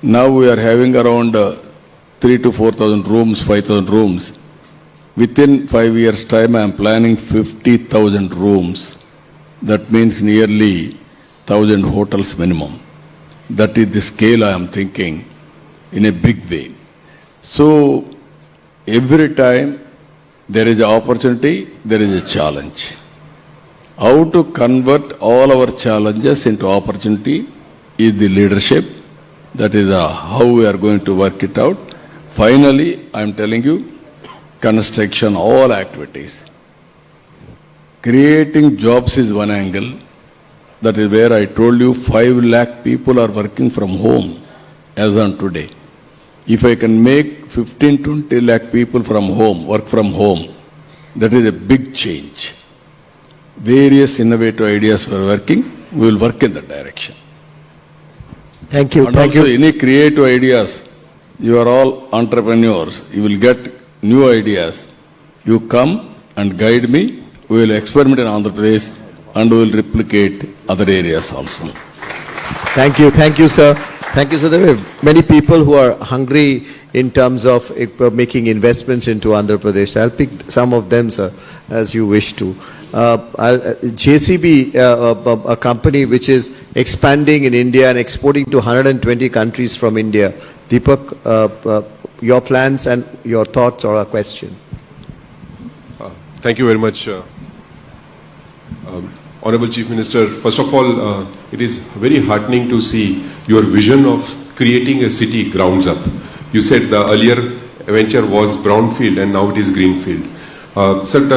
A: Now we are having around 3,000 to 4,000 rooms, 5,000 rooms. Within 5 years' time, I am planning 50,000 rooms. That means nearly 1,000 hotels minimum. That is the scale I am thinking in a big way. So, every time there is an opportunity, there is a challenge. How to convert all our challenges into opportunity is the leadership. That is how we are going to work it out. Finally, I am telling you, construction, all activities. Creating jobs is one angle. That is where I told you 5 lakh people are working from home as on today. If I can make 15-20 lakh people from home, work from home, that is a big change. Various innovative ideas are working, we will work in that direction.
B: Thank you.
A: And
B: Thank
A: also
B: you.
A: any creative ideas, you are all entrepreneurs, you will get new ideas. You come and guide me, we will experiment in Andhra Pradesh and we will replicate other areas also.
B: Thank you. Thank you, sir. Thank you, sir. There are many people who are hungry in terms of making investments into Andhra Pradesh. I'll pick some of them, sir, as you wish to. JCB, a company which is expanding in India and exporting to 120 countries from India. Deepak, your plans and your thoughts or a question?
D: Thank you very much, Honorable Chief Minister. First of all, it is very heartening to see your vision of creating a city grounds up. You said the earlier venture was brownfield and now it is greenfield. Sir,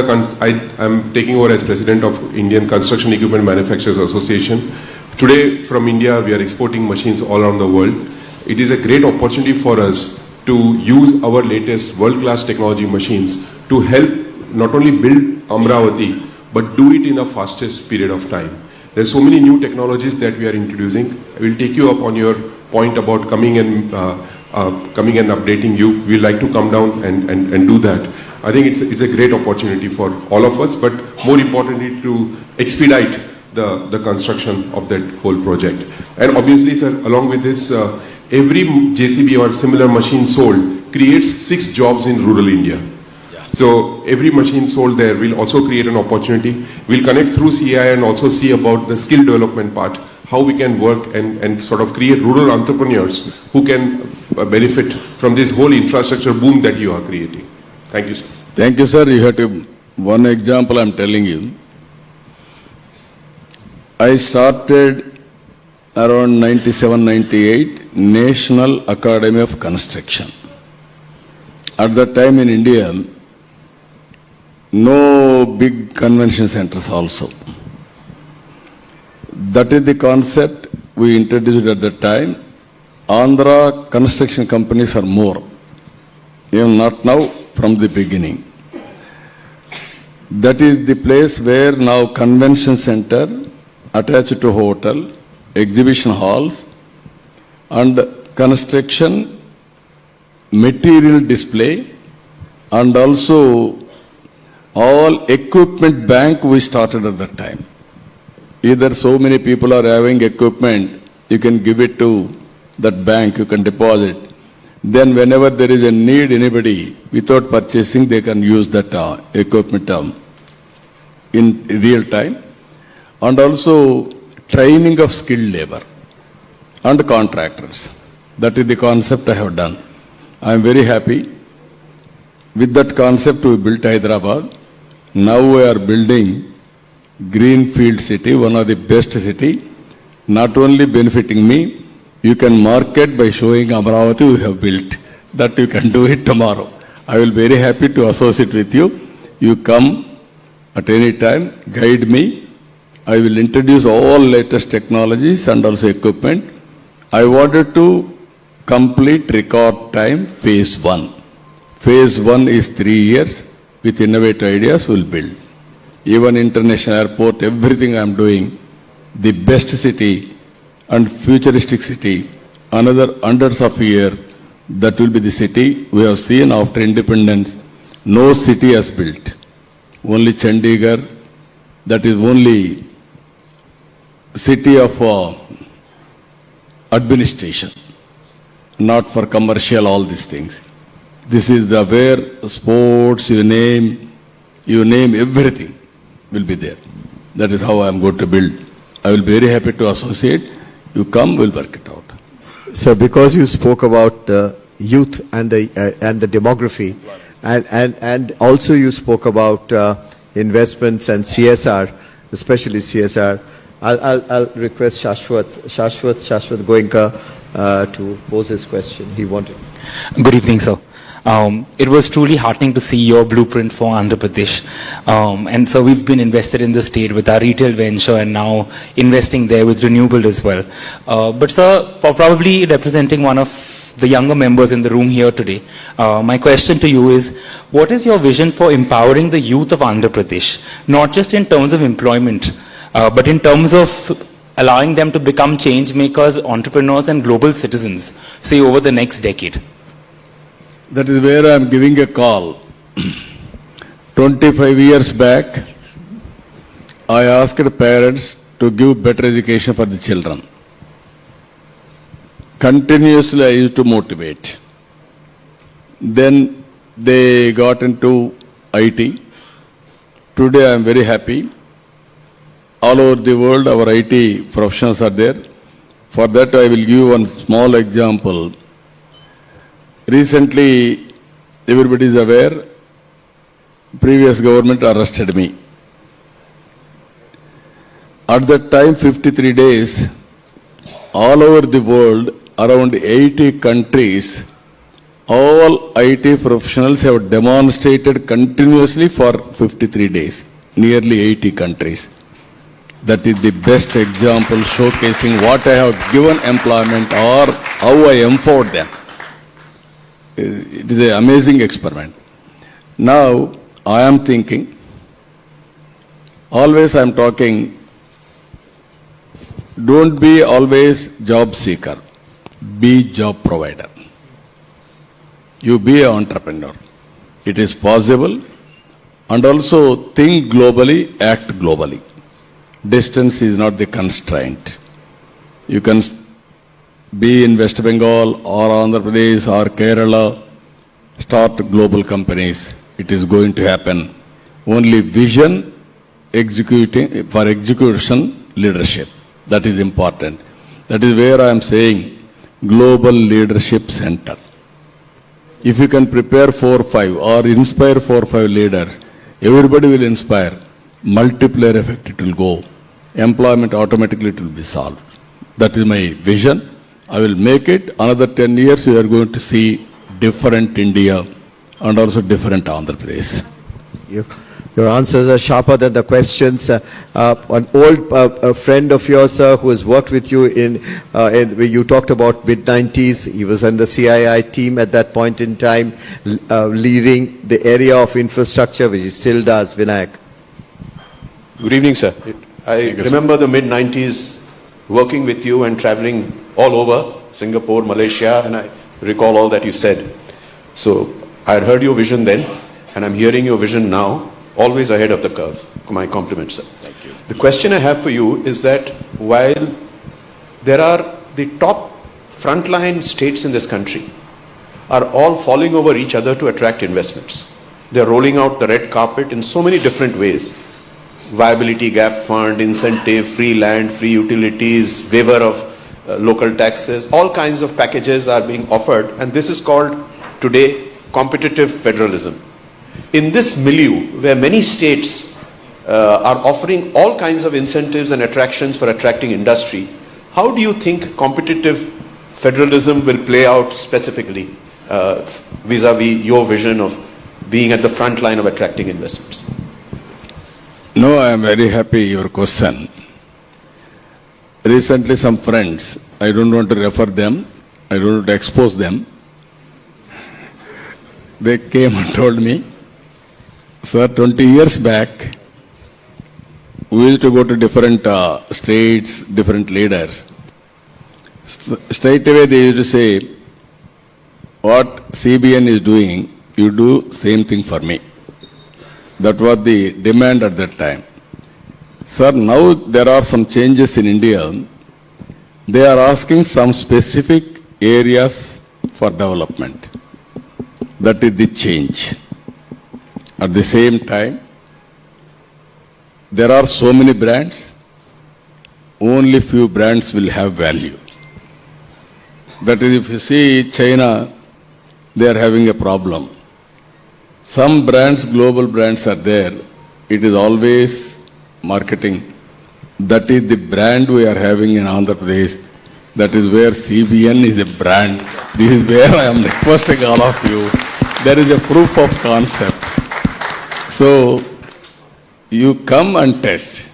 D: I am taking over as President of Indian Construction Equipment Manufacturers Association. Today from India we are exporting machines all around the world. It is a great opportunity for us to use our latest world-class technology machines to help not only build Amravati but do it in a fastest period of time. There's so many new technologies that we are introducing. I will take you up on your point about coming and updating you. We'd like to come down and do that. I think it's a great opportunity for all of us, but more importantly to expedite the construction of that whole project. And obviously, sir, along with this, every JCB or similar machine sold creates 6 jobs in rural India. So every machine sold there will also create an opportunity. We'll connect through CI and also see about the skill development part, how we can work and sort of create rural entrepreneurs who can benefit from this whole infrastructure boom that you are creating. Thank you, sir.
A: Thank you, sir. You have to, one example I'm telling you. I started around 97-98 National Academy of Construction. At that time in India, no big convention centers also. That is the concept we introduced at that time. Andhra construction companies are more. Even not now, from the beginning. That is the place where now convention center attached to hotel, exhibition halls and construction material display and also all equipment bank we started at that time. Either so many people are having equipment, you can give it to that bank, you can deposit. Then whenever there is a need, anybody, without purchasing, they can use that equipment in real time. And also training of skilled labor and contractors. That is the concept I have done. I am very happy. With that concept, we built Hyderabad. Now we are building Greenfield city, one of the best city, not only benefiting me, You can market by showing Amaravati you have built. That you can do it tomorrow. I will be very happy to associate with you. You come at any time, guide me. I will introduce all latest technologies and also equipment. I wanted to complete record time phase 1. Phase 1 is 3 years. With innovative ideas, we'll build. Even international airport, everything I am doing, the best city and futuristic city, another hundreds of years, that will be the city we have seen after independence. No city has built. Only Chandigarh, that is only city of administration, not for commercial, all these things. This is the where sports, you name everything will be there. That is how I am going to build. I will be very happy to associate. You come, we'll work it out.
B: So because you spoke about the youth and the demography, and also you spoke about investments and CSR, especially CSR, I'll request Shashwat Goenka to pose his question. He wanted.
E: Good evening, sir. It was truly heartening to see your blueprint for Andhra Pradesh. And so we've been invested in the state with our retail venture and now investing there with renewable as well. But sir, probably representing one of the younger members in the room here today, my question to you is, what is your vision for empowering the youth of Andhra Pradesh? Not just in terms of employment, but in terms of allowing them to become change makers, entrepreneurs and global citizens, say over the next decade.
A: That is where I am giving a call. 25 years back, I asked parents to give better education for the children. Continuously I used to motivate. Then they got into IT. Today I am very happy. All over the world our IT professionals are there. For that I will give one small example. Recently, everybody is aware, previous government arrested me. At that time, 53 days, all over the world, around 80 countries, all IT professionals have demonstrated continuously for 53 days, nearly 80 countries. That is the best example showcasing what I have given employment or how I empowered them. It is an amazing experiment. Now, I am thinking, always I am talking, don't be always job seeker, be job provider. You be an entrepreneur. It is possible, and also think globally, act globally. Distance is not the constraint. You can be in West Bengal or Andhra Pradesh or Kerala, start global companies. It is going to happen. Only vision, execution, leadership. That is important. That is where I am saying global leadership center. If you can prepare 4 or 5 or inspire 4 or 5 leaders, everybody will inspire. Multiplier effect it will go. Employment automatically it will be solved. That is my vision. I will make it. Another 10 years, you are going to see different India and also different Andhra Pradesh.
B: Your answers are sharper than the questions. An old friend of yours, who has worked with you you talked about mid-90s. He was on the CII team at that point in time, leading the area of infrastructure, which he still does. Vinayak.
F: Good evening, sir. I remember the mid-90s working with you and traveling all over Singapore, Malaysia, and I recall all that you said. So I had heard your vision then, and I'm hearing your vision now, always ahead of the curve. My compliments, sir.
D: Thank you.
F: The question I have for you is that while there are the top frontline states in this country are all falling over each other to attract investments. They're rolling out the red carpet in so many different ways. Viability gap fund, incentive, free land, free utilities, waiver of local taxes, all kinds of packages are being offered, and this is called today competitive federalism. In this milieu where many states are offering all kinds of incentives and attractions for attracting industry, how do you think competitive federalism will play out specifically vis-a-vis your vision of being at the front line of attracting investments?
A: No, I am very happy your question. Recently some friends, I don't want to refer them, I don't want to expose them. They came and told me, sir, 20 years back, we used to go to different states, different leaders. Straight away they used to say, what CBN is doing, you do same thing for me. That was the demand at that time. Sir, now there are some changes in India. They are asking some specific areas for development. That is the change. At the same time, there are so many brands, only few brands will have value. That is, if you see China, they are having a problem. Some brands, global brands are there. It is always marketing. That is the brand we are having in Andhra Pradesh. That is where CBN is a brand. This is where I am requesting all of you. There is a proof of concept. So, you come and test.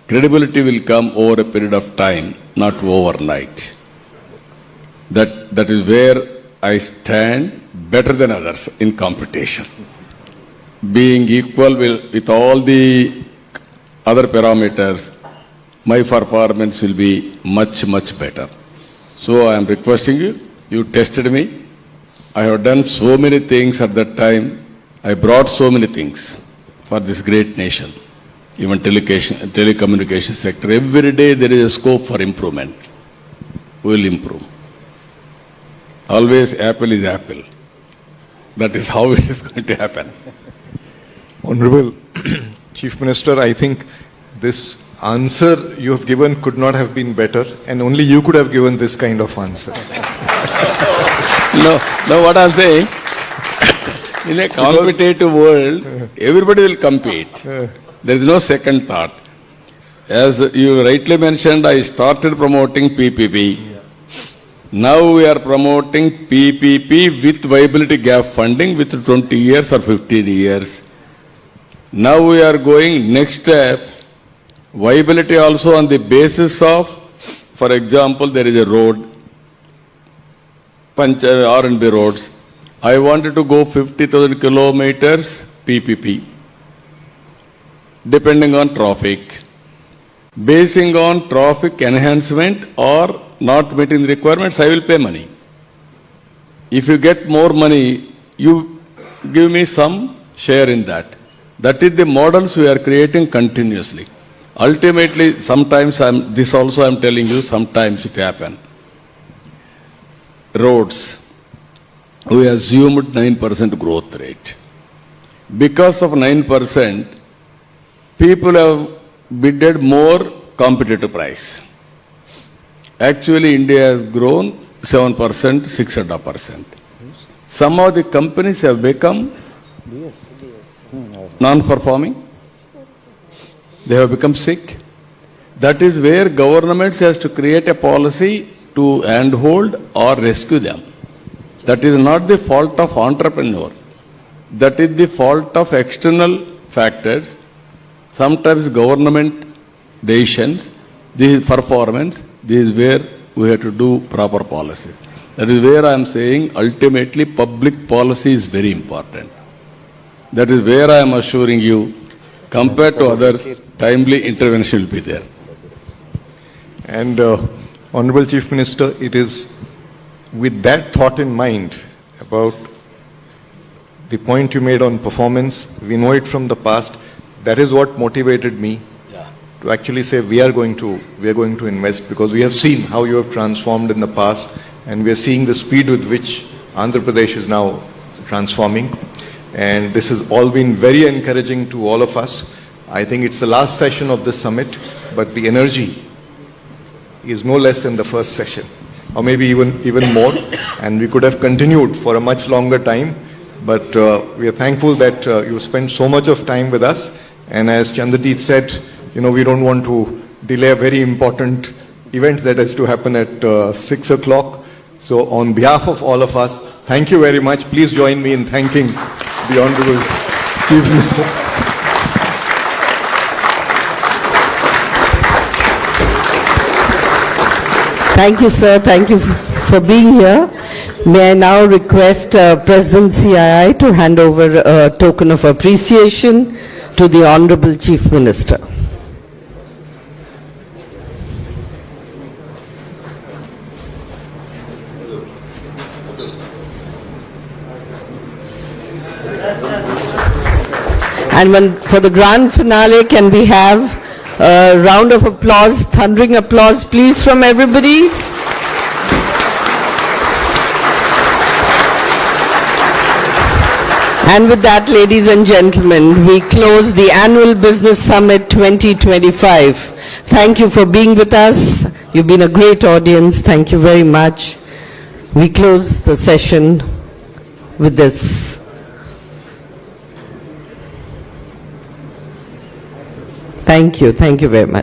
A: Credibility will come over a period of time, not overnight. That is where I stand better than others in competition. Being equal with all the other parameters, my performance will be much, much better. So I am requesting you, you tested me. I have done so many things at that time. I brought so many things for this great nation. Even telecommunication sector. Every day there is a scope for improvement. We will improve. Always apple is apple. That is how it is going to happen.
C: Honorable Chief Minister, I think this answer you have given could not have been better, and only you could have given this kind of answer.
A: No, what I am saying, in a competitive world, everybody will compete. There is no second thought. As you rightly mentioned, I started promoting PPP. Now we are promoting PPP with viability gap funding with 20 years or 15 years. Now we are going next step, viability also on the basis of, for example, there is a road, R&B roads. I wanted to go 50,000 kilometers PPP, depending on traffic. Basing on traffic enhancement or not meeting the requirements, I will pay money. If you get more money, you give me some share in that. That is the models we are creating continuously. Ultimately, sometimes this also I am telling you, sometimes it happens. Roads, we assumed 9% growth rate. Because of 9%, people have bidded more competitive price. Actually, India has grown 7%, 6.5%. Some of the companies have become non-performing. They have become sick. That is where governments has to create a policy to handhold or rescue them. That is not the fault of entrepreneur. That is the fault of external factors. Sometimes government decisions, this performance, this is where we have to do proper policies. That is where I am saying ultimately public policy is very important. That is where I am assuring you, compared to others, timely intervention will be there.
C: And Honorable Chief Minister, it is with that thought in mind about the point you made on performance, we know it from the past, that is what motivated me to actually say we are going to invest, because we have seen how you have transformed in the past, and we are seeing the speed with which Andhra Pradesh is now transforming, and this has all been very encouraging to all of us. I think it's the last session of this summit, but the energy is no less than the first session, or maybe even more, and we could have continued for a much longer time, but we are thankful that you spent so much of time with us, and as Chandradeep said, we don't want to delay a very important event that has to happen at 6 o'clock. So on behalf of all of us, thank you very much. Please join me in thanking the Honorable Chief Minister.
G: Thank you, sir. Thank you for being here. May I now request President CII to hand over a token of appreciation to the Honorable Chief Minister. And for the grand finale, can we have a round of applause, thundering applause, please, from everybody? And with that, ladies and gentlemen, we close the Annual Business Summit 2025. Thank you for being with us. You've been a great audience. Thank you very much. We close the session with this. Thank you very much.